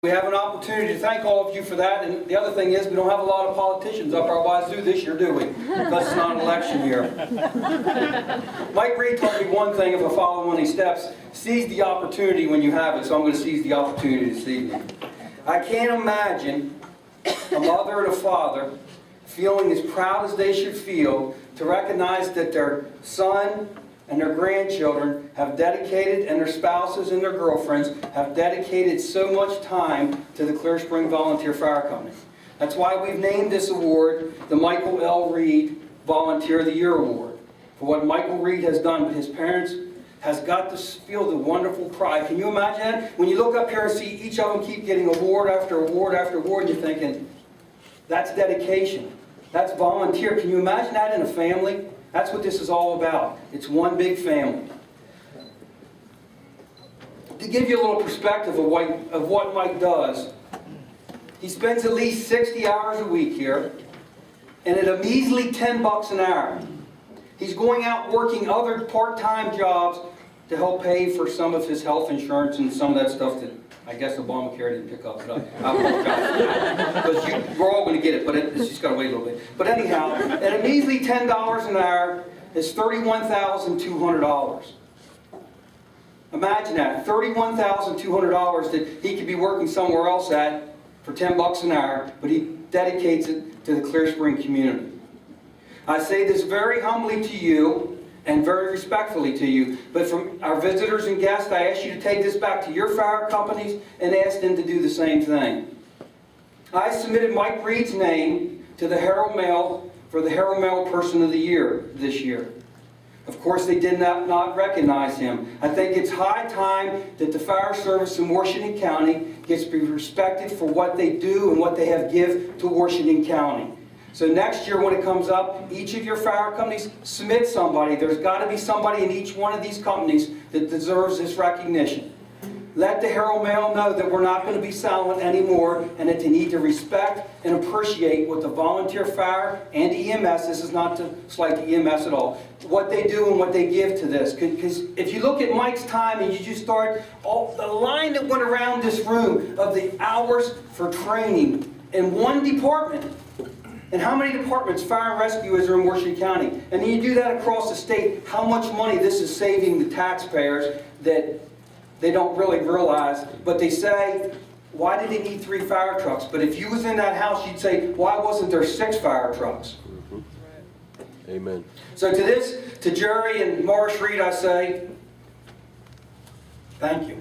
We have an opportunity to thank all of you for that, and the other thing is we don't have a lot of politicians up our wazoo this year, do we? Because it's not an election year. Mike Reed told me one thing, if I follow one of these steps: seize the opportunity when you have it, so I'm going to seize the opportunity this evening. I can't imagine a mother and a father feeling as proud as they should feel to recognize that their son and their grandchildren have dedicated, and their spouses and their girlfriends have dedicated so much time to the Clear Spring Volunteer Fire Company. That's why we've named this award the Michael L. Reed Volunteer of the Year Award, for what Michael Reed has done. But his parents has got to feel the wonderful pride. Can you imagine that? When you look up here and see each of them keep getting award after award after award, and you're thinking, that's dedication. That's volunteer. Can you imagine that in a family? That's what this is all about. It's one big family. To give you a little perspective of what Mike does, he spends at least 60 hours a week here, and at a measly $10 an hour. He's going out working other part-time jobs to help pay for some of his health insurance and some of that stuff that I guess Obamacare didn't pick up. But I apologize for that, because we're all going to get it, but it's just got to wait a little bit. But anyhow, at a measly $10 an hour is $31,200. Imagine that, $31,200 that he could be working somewhere else at for $10 an hour, but he dedicates it to the Clear Spring community. I say this very humbly to you and very respectfully to you, but from our visitors and guests, I ask you to take this back to your fire companies and ask them to do the same thing. I submitted Mike Reed's name to the Herald Mail for the Herald Mail Person of the Year this year. Of course, they did not recognize him. I think it's high time that the fire service in Washington County gets to be respected for what they do and what they have give to Washington County. So next year when it comes up, each of your fire companies submit somebody. There's got to be somebody in each one of these companies that deserves this recognition. Let the Herald Mail know that we're not going to be silent anymore, and that they need to respect and appreciate what the volunteer fire and EMS, this is not to slight the EMS at all, what they do and what they give to this. Because if you look at Mike's time and you just start, the line that went around this room of the hours for training in one department. And how many departments, fire and rescue, is there in Washington County? And then you do that across the state, how much money this is saving the taxpayers that they don't really realize. But they say, why did they need 3 fire trucks? But if you was in that house, you'd say, why wasn't there 6 fire trucks? Mm-hmm. Amen. So to Jerry and Morris Reed, I say, thank you.